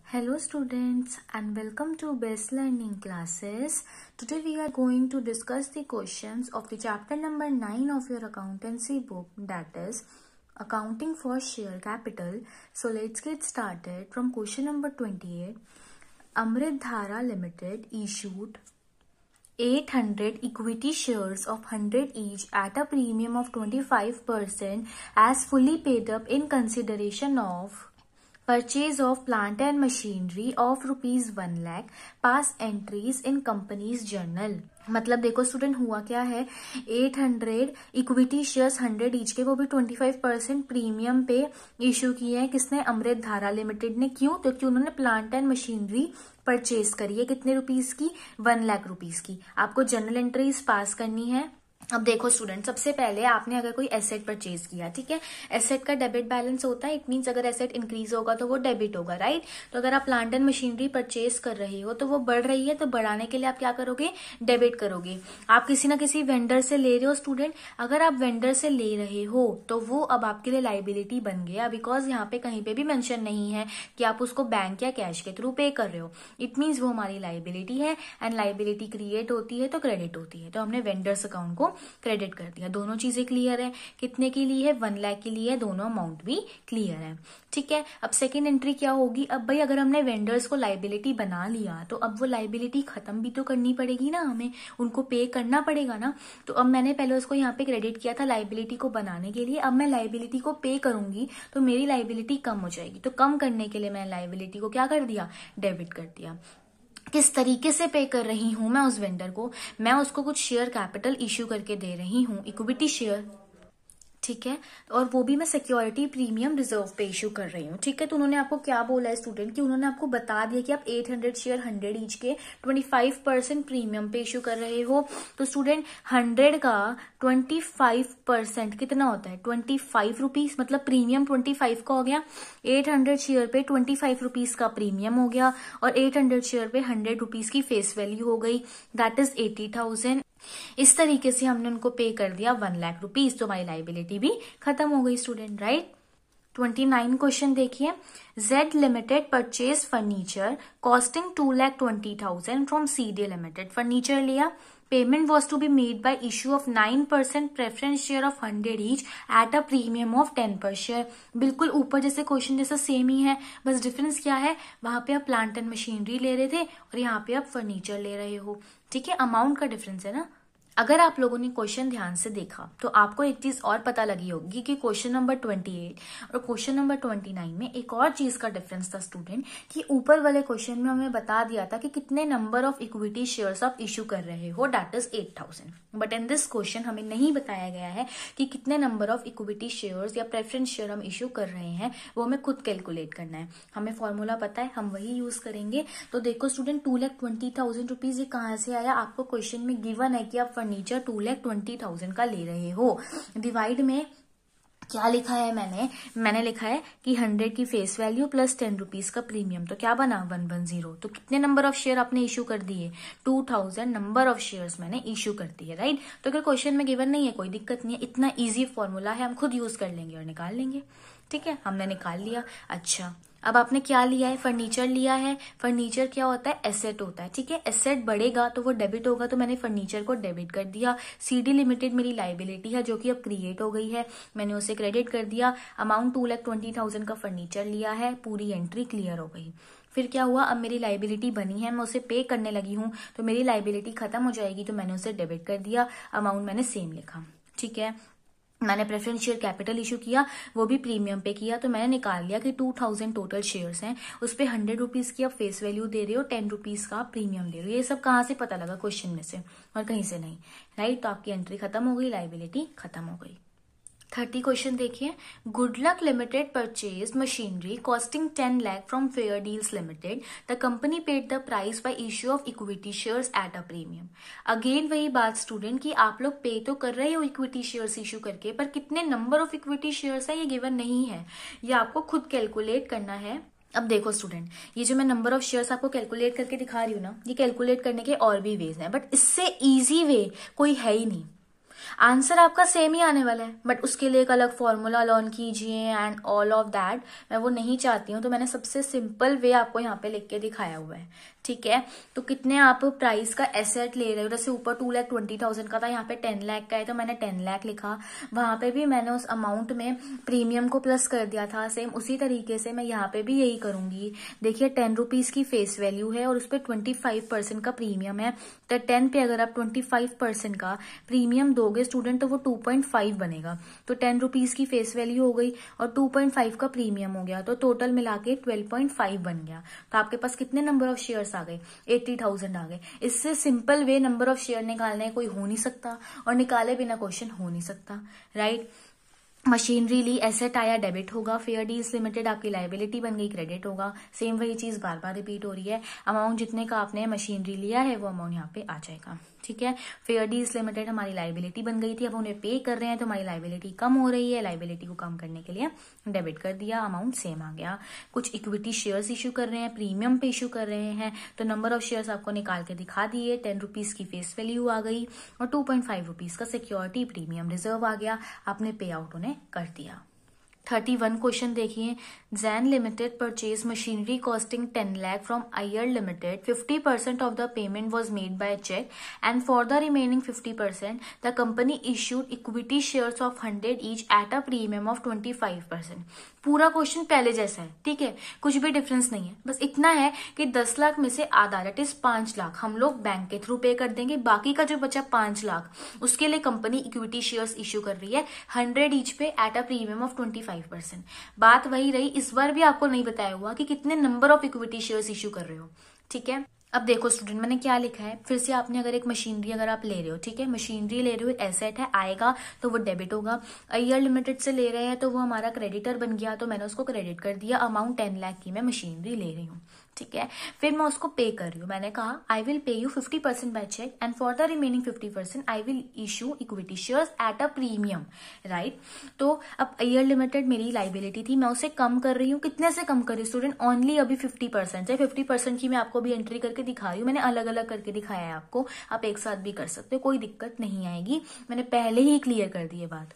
Hello students and welcome to Best Learning Classes. Today we are going to discuss the questions of the chapter number 9 of your accountancy book, that is Accounting for Share Capital. So let's get started from question number 28. Amrit Dhara Limited issued 800 equity shares of 100 each at a premium of 25% as fully paid up in consideration of purchase of plant and machinery of ₹1 lakh, pass entries in company's journal। मतलब देखो student, हुआ क्या है, 800 equity shares 100 each के, वो भी 25% premium पे issue किए हैं। किसने? अमृत धारा लिमिटेड ने। क्यों? क्योंकि उन्होंने प्लांट एंड मशीनरी परचेज करी है। कितने रुपीस की? 1 लाख रुपीस की। आपको जर्नल एंट्रीज पास करनी है। अब देखो स्टूडेंट, सबसे पहले आपने अगर कोई एसेट परचेज किया, ठीक है, एसेट का डेबिट बैलेंस होता है। इट मींस अगर एसेट इंक्रीज होगा तो वो डेबिट होगा, राइट। तो अगर आप प्लांट एंड मशीनरी परचेज कर रहे हो तो वो बढ़ रही है, तो बढ़ाने के लिए आप क्या करोगे? डेबिट करोगे। आप किसी ना किसी वेंडर से ले रहे हो स्टूडेंट, अगर आप वेंडर से ले रहे हो तो वो अब आपके लिए लाइबिलिटी बन गया, बिकॉज यहाँ पे कहीं पे भी मेंशन नहीं है कि आप उसको बैंक या कैश के थ्रू पे कर रहे हो। इट मीन्स वो हमारी लाइबिलिटी है, एंड लाइबिलिटी क्रिएट होती है तो क्रेडिट होती है, तो हमने वेंडर्स अकाउंट को क्रेडिट कर दिया। दोनों चीजें क्लियर है। कितने के लिए है? 1 लाख के लिए है। दोनों अमाउंट भी क्लियर है, ठीक है। अब सेकेंड एंट्री क्या होगी? अब भाई अगर हमने वेंडर्स को लाइबिलिटी बना लिया तो अब वो लाइबिलिटी खत्म भी तो करनी पड़ेगी ना, हमें उनको पे करना पड़ेगा ना। तो अब मैंने पहले उसको यहाँ पे क्रेडिट किया था लाइबिलिटी को बनाने के लिए। अब मैं लाइबिलिटी को पे करूंगी तो मेरी लाइबिलिटी कम हो जाएगी, तो कम करने के लिए मैंने लाइबिलिटी को क्या कर दिया? डेबिट कर दिया। किस तरीके से पे कर रही हूं मैं उस वेंडर को? मैं उसको कुछ शेयर कैपिटल इश्यू करके दे रही हूं, इक्विटी शेयर, ठीक है, और वो भी मैं सिक्योरिटी प्रीमियम रिजर्व पे इशू कर रही हूँ, ठीक है। तो उन्होंने आपको क्या बोला है स्टूडेंट, कि उन्होंने आपको बता दिया कि आप 800 शेयर 100 ईच के 25% प्रीमियम पे इशू कर रहे हो। तो स्टूडेंट 100 का 25% कितना होता है? 25 रुपीज, मतलब प्रीमियम 25 का हो गया। 800 शेयर पे 25 रुपीज का प्रीमियम हो गया, और 800 शेयर पे 100 रुपीज की फेस वैल्यू हो गई, दैट इज 80,000। इस तरीके से हमने उनको पे कर दिया 1 लाख रुपीज, तो हमारी लाइबिलिटी भी खत्म हो गई स्टूडेंट, राइट। 29 क्वेश्चन देखिए। Z limited purchase furniture costing 2,20,000 from CD limited. Furniture लिया, payment was to be made by issue of 9% preference share of 100 each at a premium of 10 per share. बिल्कुल ऊपर जैसे question जैसा same ही है, बस difference क्या है, वहां पे आप प्लांट एंड मशीनरी ले रहे थे और यहाँ पे आप फर्नीचर ले रहे हो, ठीक है। अमाउंट का डिफरेंस है ना। अगर आप लोगों ने क्वेश्चन ध्यान से देखा तो आपको एक चीज और पता लगी होगी कि क्वेश्चन नंबर 28 और क्वेश्चन नंबर 29 में एक और चीज का डिफरेंस था स्टूडेंट, कि ऊपर वाले क्वेश्चन में हमें बता दिया था कि कितने नंबर ऑफ इक्विटी शेयर्स आप इश्यू कर रहे हो, that is 8,000। But in this question हमें नहीं बताया गया है कि कितने नंबर ऑफ इक्विटी शेयर्स या प्रेफरेंस शेयर हम इश्यू कर रहे हैं, वो हमें खुद कैलकुलेट करना है। हमें फॉर्मूला पता है, हम वही यूज करेंगे। तो देखो स्टूडेंट, 2,20,000 रुपीज ये कहाँ से आया? आपको क्वेश्चन में गिवन है कि आप फर्नीचर 2,20,000 का ले रहे हो। डिवाइड में क्या लिखा है मैंने लिखा है कि 100 की फेस वैल्यू प्लस 10 रुपीज का प्रीमियम, तो क्या बना? 110। तो कितने नंबर ऑफ शेयर आपने इश्यू कर दिए? 2,000 नंबर ऑफ शेयर्स मैंने इश्यू कर दिए, राइट। तो अगर क्वेश्चन में गिवन नहीं है कोई दिक्कत नहीं है, इतना इजी फॉर्मूला है, हम खुद यूज कर लेंगे और निकाल लेंगे, ठीक है। हमने निकाल लिया। अच्छा, अब आपने क्या लिया है? फर्नीचर लिया है। फर्नीचर क्या होता है? एसेट होता है, ठीक है। एसेट बढ़ेगा तो वो डेबिट होगा, तो मैंने फर्नीचर को डेबिट कर दिया। सीडी लिमिटेड मेरी लाइबिलिटी है जो कि अब क्रिएट हो गई है, मैंने उसे क्रेडिट कर दिया। अमाउंट 2,20,000 का फर्नीचर लिया है, पूरी एंट्री क्लियर हो गई। फिर क्या हुआ? अब मेरी लाइबिलिटी बनी है, मैं उसे पे करने लगी हूं, तो मेरी लाइबिलिटी खत्म हो जाएगी, तो मैंने उसे डेबिट कर दिया। अमाउंट मैंने सेम लिखा, ठीक है। मैंने प्रेफरेंस शेयर कैपिटल इशू किया, वो भी प्रीमियम पे किया, तो मैंने निकाल लिया कि 2,000 टोटल शेयर्स हैं, उस पे 100 रुपीज की आप फेस वैल्यू दे रहे हो, 10 रुपीज का प्रीमियम दे रहे हो। ये सब कहाँ से पता लगा? क्वेश्चन में से, और कहीं से नहीं, राइट। तो आपकी एंट्री खत्म हो गई, लाइबिलिटी खत्म हो गई। 30 क्वेश्चन देखिए। Good luck limited purchase machinery costing 10 lakh from fair deals limited. The company paid the price by issue of equity shares at a premium. Again वही बात स्टूडेंट, कि आप लोग पे तो कर रहे हो इक्विटी शेयर्स इश्यू करके, पर कितने नंबर ऑफ इक्विटी शेयर्स है ये गिवन नहीं है, ये आपको खुद कैलकुलेट करना है। अब देखो स्टूडेंट, ये जो मैं नंबर ऑफ शेयर्स आपको कैलकुलेट करके दिखा रही हूँ ना, ये कैलकुलेट करने के और भी वेज हैं, बट इससे इजी वे कोई है ही नहीं। आंसर आपका सेम ही आने वाला है, बट उसके लिए एक अलग फॉर्मूला लर्न कीजिए एंड ऑल ऑफ दैट, मैं वो नहीं चाहती हूँ। तो मैंने सबसे सिंपल वे आपको यहाँ पे लिख के दिखाया हुआ है, ठीक है। तो कितने आप प्राइस का एसेट ले रहे हो, जैसे ऊपर 2,20,000 का था, यहाँ पे 10 लाख का है, तो मैंने 10 लाख लिखा। वहां पे भी मैंने उस अमाउंट में प्रीमियम को प्लस कर दिया था। सेम उसी तरीके से मैं यहाँ पे भी यही करूंगी। देखिए 10 रुपीज की फेस वैल्यू है और उस पर 25% का प्रीमियम है, तो 10 पे अगर आप 25% का प्रीमियम दोगे स्टूडेंट तो वो 2.5 बनेगा। तो 10 रुपीज की फेस वैल्यू हो गई और 2.5 का प्रीमियम हो गया, तो टोटल मिला के 12.5 बन गया। तो आपके पास कितने नंबर ऑफ शेयर्स आ गए, 80,000 आ गए। इससे simple way number of share निकालने कोई हो नहीं सकता, और निकाले बिना क्वेश्चन हो नहीं सकता, राइट। मशीनरी ली, एसेट आया, डेबिट होगा। फेयर डील्स लिमिटेड आपकी लाइबिलिटी बन गई, क्रेडिट होगा। सेम वही चीज बार बार रिपीट हो रही है। अमाउंट जितने का आपने मशीनरी लिया है वो अमाउंट यहाँ पे आ जाएगा, ठीक है। फेयर डील्स लिमिटेड हमारी लाइबिलिटी बन गई थी, अब उन्हें पे कर रहे हैं तो हमारी लाइबिलिटी कम हो रही है। लाइबिलिटी को कम करने के लिए डेबिट कर दिया, अमाउंट सेम आ गया। कुछ इक्विटी शेयर्स इश्यू कर रहे हैं, प्रीमियम पे इश्यू कर रहे हैं, तो नंबर ऑफ शेयर्स आपको निकाल के दिखा दिए। 10 रुपीज की फेस वैल्यू आ गई और 2.5 रुपीज का सिक्योरिटी प्रीमियम रिजर्व आ गया, आपने पे आउट उन्हें कर दिया। 31 क्वेश्चन देखिए। Jain limited purchase machinery costing 10 lakh from Iyer limited. 50% of the payment was made by cheque and for the remaining 50% the company issued equity shares of 100 each at a premium of 25%। पूरा question पहले जैसा है, ठीक है, कुछ भी difference नहीं है। बस इतना है कि 10 लाख में से आधा दैट इज 5 लाख हम लोग बैंक के थ्रू पे कर देंगे, बाकी का जो बचा 5 लाख उसके लिए कंपनी इक्विटी शेयर्स इश्यू कर रही है 100 ईच पे एट अ प्रीमियम ऑफ 25%। बात वही रही, इस बार भी आपको नहीं बताया हुआ कि कितने number of equity shares issue कर रहे हो, ठीक है। अब देखो स्टूडेंट, मैंने क्या लिखा है फिर से। आपने अगर एक मशीनरी अगर आप ले रहे हो, ठीक है, मशीनरी ले रहे हो, एसेट है, आएगा तो वो डेबिट होगा। अय्यर लिमिटेड से ले रहे हैं तो वो हमारा क्रेडिटर बन गया, तो मैंने उसको क्रेडिट कर दिया। अमाउंट 10 लाख की मैं मशीनरी ले रही हूँ, ठीक है। फिर मैं उसको पे कर रही हूँ, मैंने कहा I will pay you 50% by cheque and for the remaining 50% I will issue equity shares at a premium, right. तो अब अय्यर लिमिटेड मेरी लाइबिलिटी थी, मैं उसे कम कर रही हूँ। कितने से कम कर रही हूँ स्टूडेंट? ओनली अभी 50% है। 50% की मैं आपको भी एंट्री करके दिखा रही हूँ, मैंने अलग अलग करके दिखाया है आपको, आप एक साथ भी कर सकते हो, कोई दिक्कत नहीं आएगी। मैंने पहले ही क्लियर कर दी है बात।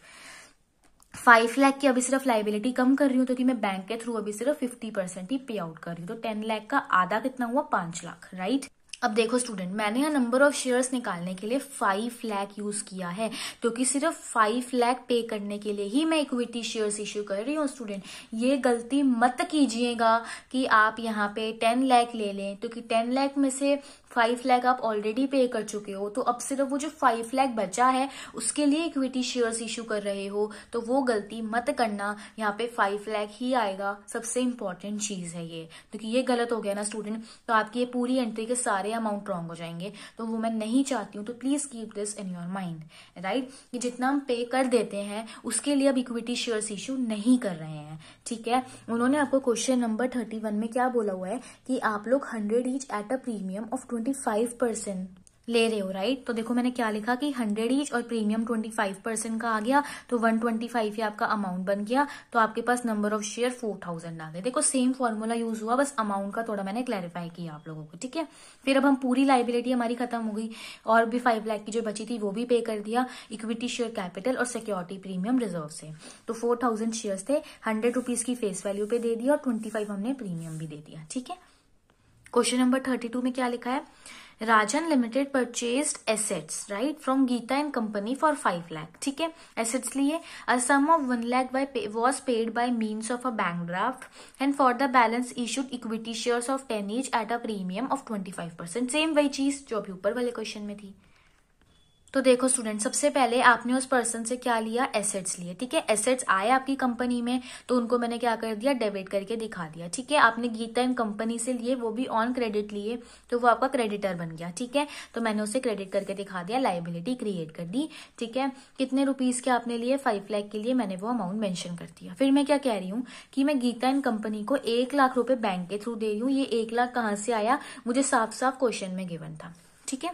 5 लाख की अभी सिर्फ लाइबिलिटी कम कर रही हूँ, तो कि मैं बैंक के थ्रू अभी सिर्फ 50% ही पे आउट कर रही हूँ। तो 10 लाख का आधा कितना हुआ? 5 लाख, राइट। अब देखो स्टूडेंट, मैंने यहाँ नंबर ऑफ शेयर्स निकालने के लिए 5 लाख यूज किया है, क्योंकि सिर्फ 5 लाख पे करने के लिए ही मैं इक्विटी शेयर्स इश्यू कर रही हूँ। स्टूडेंट ये गलती मत कीजिएगा कि आप यहाँ पे 10 लाख ले लें, क्योंकि 10 लाख में से 5 लाख आप ऑलरेडी पे कर चुके हो, तो अब सिर्फ वो जो 5 लाख बचा है उसके लिए इक्विटी शेयर्स इश्यू कर रहे हो, तो वो गलती मत करना। यहाँ पे 5 लाख ही आएगा, सबसे इंपॉर्टेंट चीज है ये, क्योंकि ये गलत हो गया ना स्टूडेंट, तो आपकी ये पूरी एंट्री के सारे अमाउंट रॉन्ग हो जाएंगे, तो वो मैं नहीं चाहती हूँ। तो please keep this in your mind, right, कि जितना हम पे कर देते हैं उसके लिए अब इक्विटी शेयर्स इश्यू नहीं कर रहे हैं, ठीक है। उन्होंने आपको क्वेश्चन नंबर 31 में क्या बोला हुआ है कि आप लोग 100 each at a premium of 25% ले रहे हो, राइट। तो देखो मैंने क्या लिखा कि 100 ईच और प्रीमियम 25% का आ गया, तो 125 ही आपका अमाउंट बन गया, तो आपके पास नंबर ऑफ शेयर 4000 आ गए। देखो सेम फॉर्मूला यूज हुआ, बस अमाउंट का थोड़ा मैंने क्लैरिफाई किया आप लोगों को, ठीक है। फिर अब हम पूरी लाइबिलिटी हमारी खत्म हो गई, और भी 5 लाख की जो बची थी वो भी पे कर दिया इक्विटी शेयर कैपिटल और सिक्योरिटी प्रीमियम रिजर्व से। तो 4000 शेयर्स थे, 100 रुपीज की फेस वैल्यू पे दे दिया और 25 हमने प्रीमियम भी दे दिया, ठीक है। क्वेश्चन नंबर 32 में क्या लिखा है? Rajan limited purchased assets, right, from Gita and company for 5 lakh, ठीक है। एसेट्स लिए, a sum of 1 lakh was paid by means of a bank draft and for the balance issued equity shares of 10 each at a premium of 25%। Same वही चीज जो अभी ऊपर वाले question में थी। तो देखो स्टूडेंट, सबसे पहले आपने उस पर्सन से क्या लिया? एसेट्स लिए, ठीक है। एसेट्स आए आपकी कंपनी में, तो उनको मैंने क्या कर दिया? डेबिट करके दिखा दिया, ठीक है। आपने गीता एंड कंपनी से लिए, वो भी ऑन क्रेडिट लिए, तो वो आपका क्रेडिटर बन गया, ठीक है। तो मैंने उसे क्रेडिट करके दिखा दिया, लाइबिलिटी क्रिएट कर दी, ठीक है। कितने रुपीज के आपने लिए? 5 लाख के लिए मैंने वो अमाउंट मेंशन कर दिया। फिर मैं क्या कह रही हूँ कि मैं गीता एंड कंपनी को 1 लाख रुपए बैंक के थ्रू दे रही हूँ। ये 1 लाख कहाँ से आया? मुझे साफ साफ क्वेश्चन में गिवन था, ठीक है।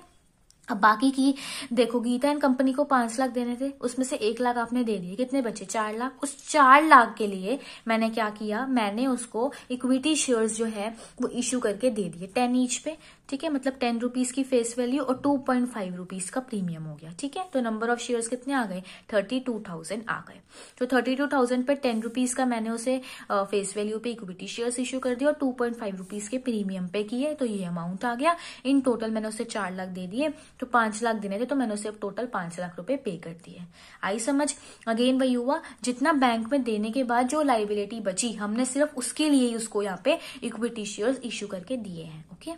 अब बाकी की देखो, गीता एंड कंपनी को 5 लाख देने थे, उसमें से 1 लाख आपने दे दिए, कितने बचे 4 लाख। उस 4 लाख के लिए मैंने क्या किया, मैंने उसको इक्विटी शेयर्स जो है वो इश्यू करके दे दिए 10 ईच पे, ठीक है, मतलब 10 रुपीज की फेस वैल्यू और 2.5 रुपीज का प्रीमियम हो गया, ठीक है। तो नंबर ऑफ शेयर्स कितने आ गए, 32,000 आ गए। तो 32,000 पर 10 रुपीज का मैंने उसे फेस वैल्यू पे इक्विटी शेयर्स इश्यू कर दिया और 2.5 रुपीज के प्रीमियम पे किए, तो ये अमाउंट आ गया। इन टोटल मैंने उसे 4 लाख दे दिए, तो 5 लाख देने थे, तो मैंने उसे अब टोटल 5 लाख रुपए पे कर दिए। आई समझ। अगेन वही हुआ, जितना बैंक में देने के बाद जो लाइबिलिटी बची, हमने सिर्फ उसके लिए ही उसको यहाँ पे इक्विटी शेयर्स इश्यू करके दिए हैं। ओके,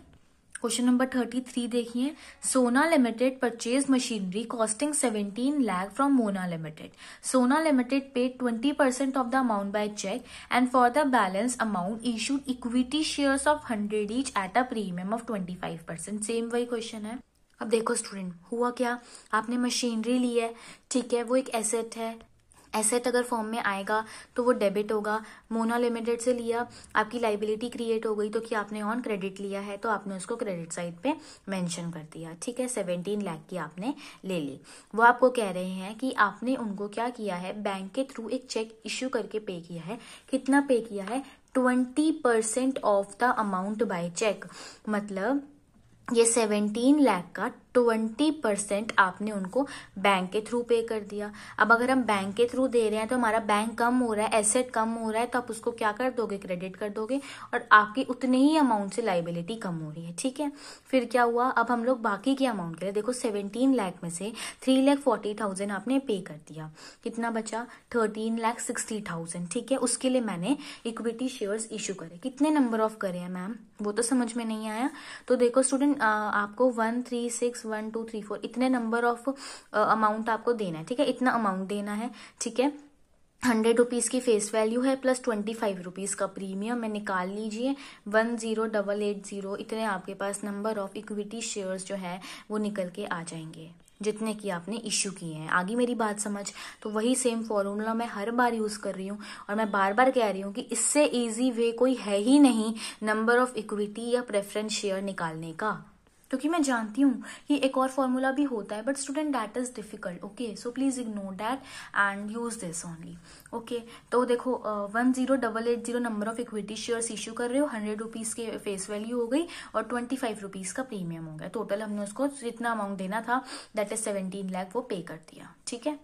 क्वेश्चन नंबर 33 देखिए। Sona limited purchase machinery costing 17 lakh from Mona limited. Sona limited paid 20% of the amount by cheque and for the balance amount issued equity shares of 100 each at a premium of 25%। Same वही question है। अब देखो student, हुआ क्या, आपने machinery ली है, ठीक है, वो एक एसेट है। एसेट अगर फॉर्म में आएगा तो वो डेबिट होगा। मोना लिमिटेड से लिया, आपकी लाइबिलिटी क्रिएट हो गई, तो कि आपने ऑन क्रेडिट लिया है, तो आपने उसको क्रेडिट साइड पे मेंशन कर दिया, ठीक है। 17 लाख की आपने ले ली। वो आपको कह रहे हैं कि आपने उनको क्या किया है, बैंक के थ्रू एक चेक इश्यू करके पे किया है। कितना पे किया है, 20% of the amount by cheque, मतलब ये 17 लाख का 20% आपने उनको बैंक के थ्रू पे कर दिया। अब अगर हम बैंक के थ्रू दे रहे हैं तो हमारा बैंक कम हो रहा है, एसेट कम हो रहा है, तो आप उसको क्या कर दोगे, क्रेडिट कर दोगे, और आपकी उतने ही अमाउंट से लाइबिलिटी कम हो रही है, ठीक है। फिर क्या हुआ, अब हम लोग बाकी के अमाउंट के लिए देखो, 17 लाख में से 3,40,000 आपने पे कर दिया, कितना बचा 13,60,000, ठीक है। उसके लिए मैंने इक्विटी शेयर्स इश्यू करे। कितने नंबर ऑफ करे हैं मैम, वो तो समझ में नहीं आया। तो देखो स्टूडेंट, आपको 1 3 6 1 2 3 4 इतने नंबर ऑफ अमाउंट आपको देना है, ठीक है, इतना अमाउंट देना है, ठीक है। 100 रुपीज की फेस वैल्यू है प्लस 25 रुपीज का प्रीमियम में निकाल लीजिए। 10,880 इतने आपके पास नंबर ऑफ इक्विटी शेयर्स जो है वो निकल के आ जाएंगे, जितने की आपने इश्यू किए हैं। आगे मेरी बात समझ। तो वही सेम फॉर्मूला मैं हर बार यूज कर रही हूँ, और मैं बार बार कह रही हूँ कि इससे इजी वे कोई है ही नहीं नंबर ऑफ इक्विटी या प्रेफरेंस शेयर निकालने का, क्योंकि मैं जानती हूँ कि एक और फॉर्मूला भी होता है, but student that is difficult. Okay, so please ignore that and use this only. Okay, तो देखो 10,880 number of equity shares issue कर रहे हो, 100 रुपीज के फेस वैल्यू हो गई और 25 रुपीज का प्रीमियम हो गया। टोटल हमने उसको जितना अमाउंट देना था, दैट इज 17 लाख, वो पे कर दिया, ठीक है।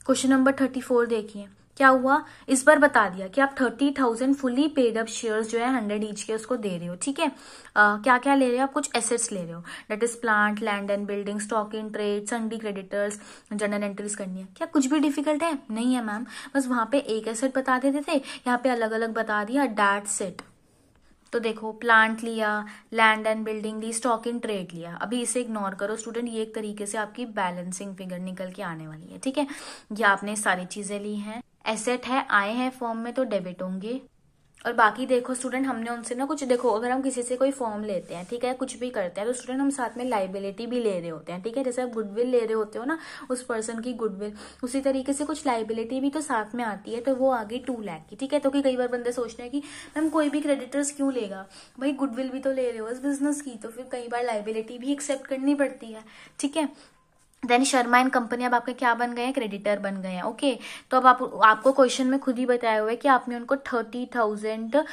क्वेश्चन नंबर 34 देखिए, क्या हुआ, इस बार बता दिया कि आप 30,000 फुली पेड अप शेयर्स जो है 100 ईच के उसको दे रहे हो, ठीक है। क्या क्या ले रहे हो आप, कुछ एसेट्स ले रहे हो, that is plant, land and building, stock in trade, सन्डी creditors, journal entries करनी है। क्या कुछ भी डिफिकल्ट है, नहीं है मैम, बस वहां पे एक एसेट बता देते थे, यहाँ पे अलग अलग बता दिया, दैट्स इट। तो देखो, प्लांट लिया, लैंड एंड बिल्डिंग ली, स्टॉक इन ट्रेड लिया। अभी इसे इग्नोर करो स्टूडेंट, ये एक तरीके से आपकी बैलेंसिंग फिगर निकल के आने वाली है, ठीक है। ये आपने सारी चीजें ली हैं, एसेट है, आए हैं फॉर्म में तो डेबिट होंगे। और बाकी देखो स्टूडेंट, हमने उनसे ना कुछ, देखो अगर हम किसी से कोई फॉर्म लेते हैं, ठीक है, कुछ भी करते हैं, तो स्टूडेंट हम साथ में लाइबिलिटी भी ले रहे होते हैं, ठीक है। जैसे आप गुडविल ले रहे होते हो ना, उस पर्सन की गुडविल, उसी तरीके से कुछ लाइबिलिटी भी तो साथ में आती है, तो वो आ गई 2 लाख की, ठीक है। तो कि कई बार बंदे सोचते हैं कि मैम कोई भी क्रेडिटर्स क्यों लेगा, भाई गुडविल भी तो ले रहे हो इस बिजनेस की, तो फिर कई बार लाइबिलिटी भी एक्सेप्ट करनी पड़ती है, ठीक है। देन शर्मा एंड कंपनी अब आपके क्या बन गए हैं, क्रेडिटर बन गए हैं। ओके, तो अब आपको क्वेश्चन में खुद ही बताया हुआ है कि आपने उनको 30,000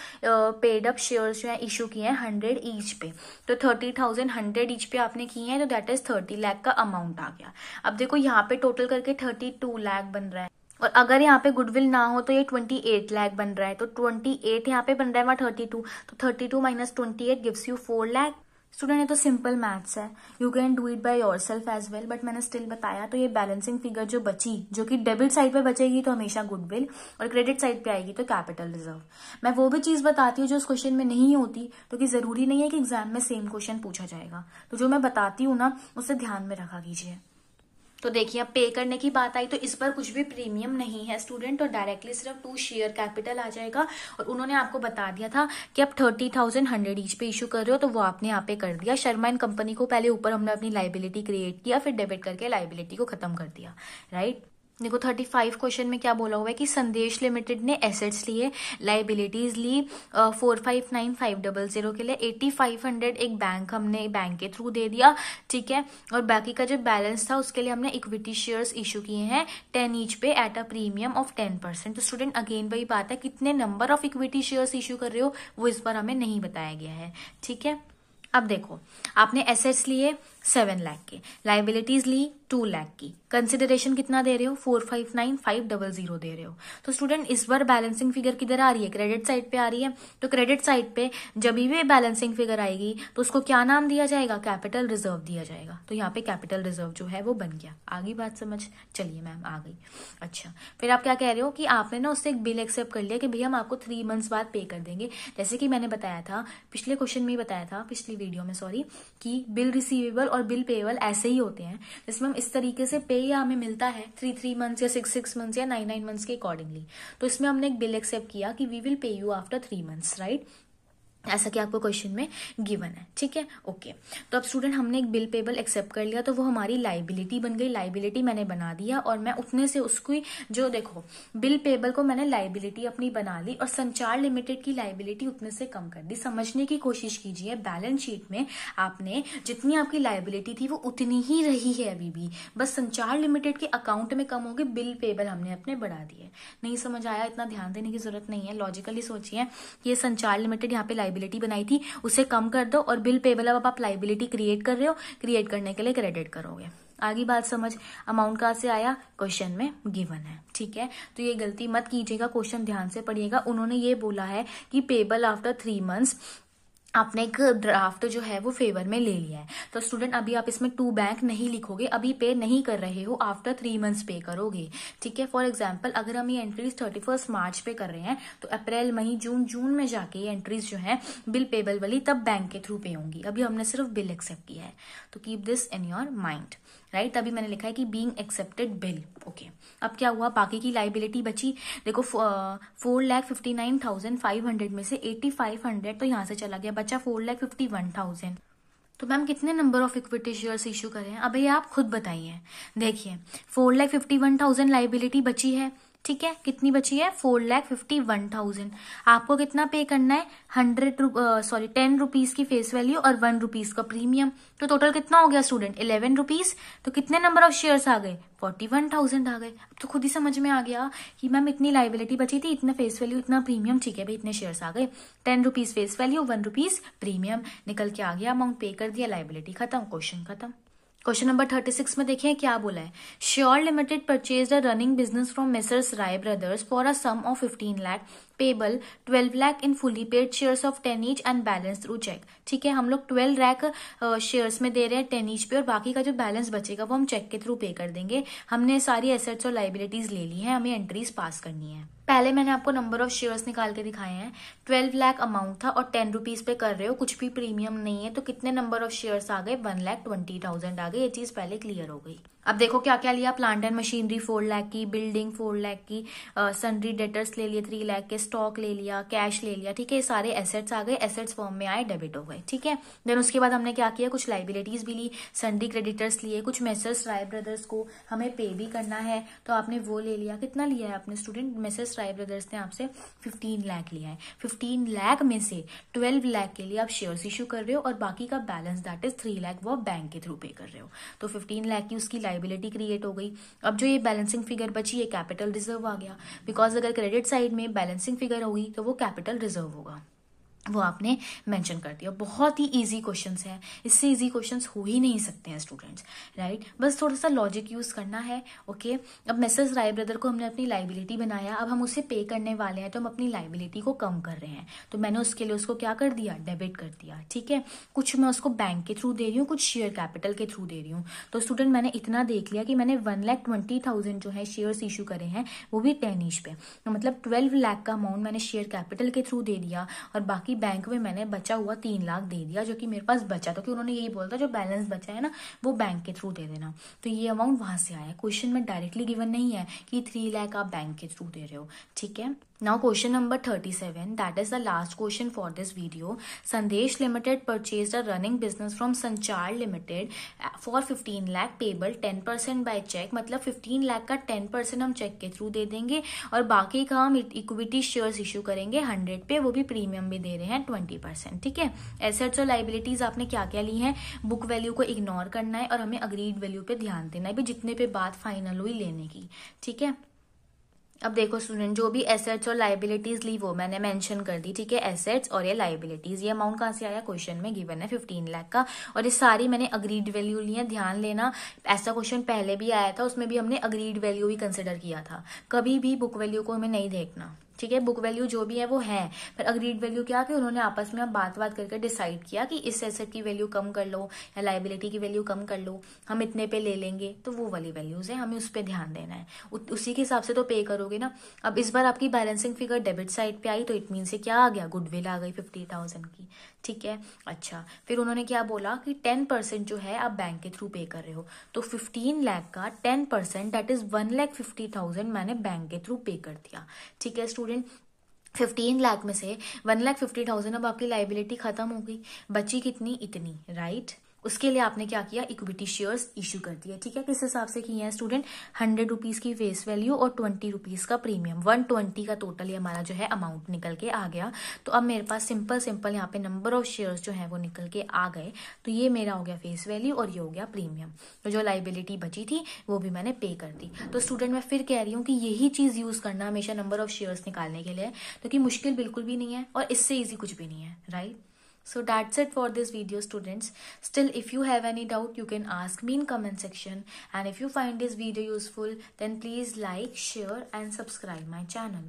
पेड अप शेयर्स जो है इशू किए हैं 100 ईच पे। तो 30,000 100 ईच पे आपने किए हैं, तो दैट इज 30 लाख का अमाउंट आ गया। अब देखो यहाँ पे टोटल करके 32 लाख बन रहा है, और अगर यहाँ पे गुडविल ना हो तो ये 28 लाख बन रहा है। तो 28 यहाँ पे बन रहा है, वहाँ 32, तो 32 minus 28 gives you 4 lakh. Student ये तो सिंपल मैथ्स है, you can do it by yourself as well, but मैंने स्टिल बताया। तो ये बैलेंसिंग फिगर जो बची, जो कि डेबिट साइड पे बचेगी तो हमेशा गुडविल, और क्रेडिट साइड पे आएगी तो कैपिटल रिजर्व। मैं वो भी चीज बताती हूँ जो उस क्वेश्चन में नहीं होती, क्योंकि जरूरी नहीं है कि एग्जाम में सेम क्वेश्चन पूछा जाएगा। तो जो मैं बताती हूँ ना, उसे ध्यान में रखा कीजिए। तो देखिए, अब पे करने की बात आई तो इस पर कुछ भी प्रीमियम नहीं है स्टूडेंट, और डायरेक्टली सिर्फ 2 शेयर कैपिटल आ जाएगा। और उन्होंने आपको बता दिया था कि आप 30,000 100 ईच पे इशू कर रहे हो, तो वो आपने यहाँ पे कर दिया। शर्मा एंड कंपनी को पहले ऊपर हमने अपनी लाइबिलिटी क्रिएट किया, फिर डेबिट करके लाइबिलिटी को खत्म कर दिया, राइट। देखो 35 क्वेश्चन में क्या बोला हुआ है कि संदेश लिमिटेड ने एसेट्स लिए, लाइबिलिटीज ली 459500 के लिए, 8500 एक बैंक के थ्रू दे दिया, ठीक है। और बाकी का जो बैलेंस था उसके लिए हमने इक्विटी शेयर्स इशू किए हैं 10 ईच पे एट अ प्रीमियम ऑफ 10%। तो स्टूडेंट अगेन वही बात है, कितने number of equity shares issue कर रहे हो वो इस बार हमें नहीं बताया गया है, ठीक है। अब देखो आपने एसेट्स लिए 7 लाख के, लाइबिलिटीज ली 2 लाख की, कंसिडरेशन कितना दे रहे हो 459500 दे रहे हो। तो स्टूडेंट इस बार बैलेंसिंग फिगर किधर आ रही है, क्रेडिट साइड पे आ रही है। तो क्रेडिट साइड पे जब भी बैलेंसिंग फिगर आएगी तो उसको क्या नाम दिया जाएगा, कैपिटल रिजर्व दिया जाएगा। तो यहाँ पे कैपिटल रिजर्व जो है वो बन गया। आगे बात समझ, चलिए मैम आ गई। अच्छा फिर आप क्या कह रहे हो कि आपने ना उससे एक बिल एक्सेप्ट कर लिया कि भैया हम आपको 3 मंथ्स बाद पे कर देंगे। जैसे कि मैंने बताया था पिछले क्वेश्चन में ही बताया था, पिछली वीडियो में सॉरी, कि बिल रिसीवेबल और बिल पेएबल ऐसे ही होते हैं, जिसमें हम इस तरीके से पे या हमें मिलता है 3 मंथ्स या 6 मंथ्स या 9 मंथ्स के अकॉर्डिंगली। तो इसमें हमने एक बिल एक्सेप्ट किया कि we will pay you after 3 months, right, ऐसा कि आपको क्वेश्चन में गिवन है, ठीक है। ओके तो अब स्टूडेंट हमने एक बिल पेबल एक्सेप्ट कर लिया तो वो हमारी लाइबिलिटी बन गई। लाइबिलिटी मैंने बना दिया और मैं उतने से उसकी जो देखो बिल पेबल को मैंने लाइबिलिटी अपनी बना ली और संचार लिमिटेड की लाइबिलिटी उतने से कम कर दी। समझने की कोशिश कीजिए, बैलेंस शीट में आपने जितनी आपकी लाइबिलिटी थी वो उतनी ही रही है अभी भी, बस संचार लिमिटेड के अकाउंट में कम होगी, बिल पेबल हमने अपने बढ़ा दिए। नहीं समझ आया, इतना ध्यान देने की जरूरत नहीं है, लॉजिकली सोचिए। ये संचार लिमिटेड यहाँ पे लाइबिलिटी बनाई थी उसे कम कर दो और बिल पेबल अब आप लाइबिलिटी क्रिएट कर रहे हो, क्रिएट करने के लिए क्रेडिट करोगे। आगे बात समझ, अमाउंट कहाँ से आया, क्वेश्चन में गिवन है, ठीक है। तो ये गलती मत कीजिएगा, क्वेश्चन ध्यान से पढ़िएगा। उन्होंने ये बोला है कि पेबल आफ्टर 3 मंथ्स, आपने एक ड्राफ्ट जो है वो फेवर में ले लिया है। तो स्टूडेंट अभी आप इसमें 2 बैंक नहीं लिखोगे, अभी पे नहीं कर रहे हो, आफ्टर 3 मंथ्स पे करोगे, ठीक है। फॉर एग्जांपल अगर हम ये एंट्रीज 31 मार्च पे कर रहे हैं तो अप्रैल मई जून में जाके ये एंट्रीज जो है बिल पेबल वाली तब बैंक के थ्रू पे होंगी। अभी हमने सिर्फ बिल एक्सेप्ट किया है, तो keep this in your mind, right. अभी मैंने लिखा है कि बीइंग एक्सेप्टेड बिल, ओके। अब क्या हुआ, बाकी की लाइबिलिटी बची, देखो 4,59,500 में से 8,500 तो यहाँ से चला गया, बचा 4,51,000। तो मैम कितने number of equity shares issue करें, अब ये आप खुद बताइए। देखिए 4,51,000 लाइबिलिटी बची है, ठीक है। कितनी बची है, 4,51,000। आपको कितना पे करना है, 10 रुपीज की फेस वैल्यू और 1 रुपीज का प्रीमियम। तो टोटल कितना हो गया स्टूडेंट, 11 रुपीज। तो कितने नंबर ऑफ शेयर्स आ गए, 41,000 आ गए। अब तो खुद ही समझ में आ गया कि मैम इतनी लाइबिलिटी बची थी, इतना फेस वैल्यू, इतना प्रीमियम, ठीक है भाई, इतने शेयर्स आ गए, 10 rupees face value, 1 rupees premium, निकल के आ गया, अमाउंट पे कर दिया, लाइबिलिटी खत्म, क्वेश्चन खत्म। क्वेश्चन नंबर 36 में देखिए क्या बोला है, sure limited purchase a running business from messrs Rai brothers for a sum of 15 lakh, payable 12 lakh in fully paid shares of 10 each and balance through cheque. ठीक है, हम लोग 12 लाख शेयर्स में दे रहे हैं 10 ईच पे, और बाकी का जो बैलेंस बचेगा वो हम चेक के थ्रू पे कर देंगे। हमने सारी एसेट्स और लाइबिलिटीज ले ली है, हमें एंट्रीज पास करनी है। पहले मैंने आपको नंबर ऑफ शेयर्स निकाल के दिखाए हैं, 12 लाख अमाउंट था और 10 रुपीज पे कर रहे हो, कुछ भी प्रीमियम नहीं है, तो कितने नंबर ऑफ शेयर्स आ गए, 1,20,000 आ गए। ये चीज पहले क्लियर हो गई। अब देखो क्या क्या लिया, प्लांट एंड मशीनरी 4 लाख की, बिल्डिंग 4 लाख की, सन्ड्री डेटर्स ले लिए 3 लाख के, स्टॉक ले लिया, कैश ले लिया। ठीक है, सारे एसेट्स आ गए, एसेट्स फॉर्म में आए, डेबिट हो गए। ठीक है, देन उसके बाद हमने क्या किया, कुछ लाइबिलिटीज भी ली, सन्ड्री क्रेडिटर्स लिए, कुछ मेसर्स राय ब्रदर्स को हमें पे भी करना है तो आपने वो ले लिया। कितना लिया है आपने स्टूडेंट, मेसर्स राय ब्रदर्स ने आपसे 15 लाख लिया है। 15 लाख में से 12 लाख के लिए आप शेयर्स इशू कर रहे हो और बाकी का बैलेंस दैट इज 3 लाख वो बैंक के थ्रू पे कर रहे हो। तो 15 लाख की उसकी लाइबिलिटी क्रिएट हो गई। अब जो ये बैलेंसिंग फिगर बची है कैपिटल रिजर्व आ गया, बिकॉज अगर क्रेडिट साइड में बैलेंसिंग फिगर होगी तो वो कैपिटल रिजर्व होगा, वो आपने मेंशन कर दिया। बहुत ही इजी क्वेश्चंस है, इससे इजी क्वेश्चंस हो ही नहीं सकते हैं स्टूडेंट्स, राइट। बस थोड़ा सा लॉजिक यूज करना है। ओके, अब मेसर्स राय ब्रदर को हमने अपनी लाइबिलिटी बनाया, अब हम उसे पे करने वाले हैं तो हम अपनी लाइबिलिटी को कम कर रहे हैं, तो मैंने उसके लिए उसको क्या कर दिया, डेबिट कर दिया। ठीक है, कुछ मैं उसको बैंक के थ्रू दे रही हूँ, कुछ शेयर कैपिटल के थ्रू दे रही हूँ। तो स्टूडेंट मैंने इतना देख लिया कि मैंने 1,20,000 जो है शेयर्स इशू करे हैं वो भी 10 ईच पे, तो मतलब 12 लाख का अमाउंट मैंने शेयर कैपिटल के थ्रू दे दिया और बाकी बैंक में मैंने बचा हुआ 3 लाख दे दिया, जो कि मेरे पास बचा, तो कि उन्होंने यही बोला था जो बैलेंस बचा है ना वो बैंक के थ्रू दे देना। तो ये अमाउंट वहां से आया, क्वेश्चन में डायरेक्टली गिवन नहीं है कि 3 लाख आप बैंक के थ्रू दे रहे हो। ठीक है, Now question number 37, that is the last question for this video. Sandesh Limited purchased a running business from Sanchar Limited for 15 lakh payable 10% by check. मतलब 15 लाख का 10% हम चेक के थ्रू दे देंगे और बाकी का हम इक्विटी शेयर्स इशू करेंगे 100 पे, वो भी प्रीमियम भी दे रहे हैं 20%. ठीक है. एसेट्स और लाइबिलिटीज आपने क्या क्या ली हैं, बुक वैल्यू को इग्नोर करना है और हमें अग्रीड वैल्यू पे ध्यान देना है भी जितने पे बात फाइनल हुई लेने की. ठीक है. अब देखो स्टूडेंट, जो भी एसेट्स और लाइबिलिटीज ली वो मैंने मेंशन कर दी. ठीक है, एसेट्स और ये लाइबिलिटीज. ये अमाउंट कहाँ से आया, क्वेश्चन में गिवन है 15 लाख का और ये सारी मैंने अग्रीड वैल्यू ली है. ध्यान लेना, ऐसा क्वेश्चन पहले भी आया था, उसमें भी हमने अग्रीड वैल्यू ही कंसिडर किया था. कभी भी बुक वैल्यू को हमें नहीं देखना. ठीक है, बुक वैल्यू जो भी है वो है, पर अग्रीड वैल्यू क्या कि उन्होंने आपस में बात करके डिसाइड किया कि इस एसेट की वैल्यू कम कर लो या लाइबिलिटी की वैल्यू कम कर लो, हम इतने पे ले लेंगे, तो वो वाली वैल्यूज है, हमें उस पर ध्यान देना है. उसी के हिसाब से तो पे करोगे ना. अब इस बार आपकी बैलेंसिंग फिगर डेबिट साइड पे आई तो इट मीन से क्या आ गया, गुडविल आ गई 50,000 की. ठीक है. अच्छा, फिर उन्होंने क्या बोला कि 10% जो है आप बैंक के थ्रू पे कर रहे हो, तो 15 लाख का 10% दैट इज 1,50,000 मैंने बैंक के थ्रू पे कर दिया. ठीक है स्टूडेंट, 15 लाख में से 1,50,000 अब आपकी लाइबिलिटी खत्म हो गई, बची कितनी, इतनी, राइट. उसके लिए आपने क्या किया, इक्विटी शेयर्स इशू कर दिया. ठीक है, किस हिसाब से किए हैं स्टूडेंट, 100 रुपीज की फेस वैल्यू और 20 रुपीज का प्रीमियम, 120 का टोटल ये हमारा जो है अमाउंट निकल के आ गया. तो अब मेरे पास सिंपल यहाँ पे नंबर ऑफ शेयर्स जो है वो निकल के आ गए. तो ये मेरा हो गया फेस वैल्यू और ये हो गया प्रीमियम. तो जो लाइबिलिटी बची थी वो भी मैंने पे कर दी. तो स्टूडेंट मैं फिर कह रही हूँ कि यही चीज यूज करना हमेशा नंबर ऑफ शेयर्स निकालने के लिए, क्योंकि मुश्किल बिल्कुल भी नहीं है और इससे ईजी कुछ भी नहीं है, right. So that's it for this video students. Still if you have any doubt you can ask me in comment section, and if you find this video useful then please like, share and subscribe my channel.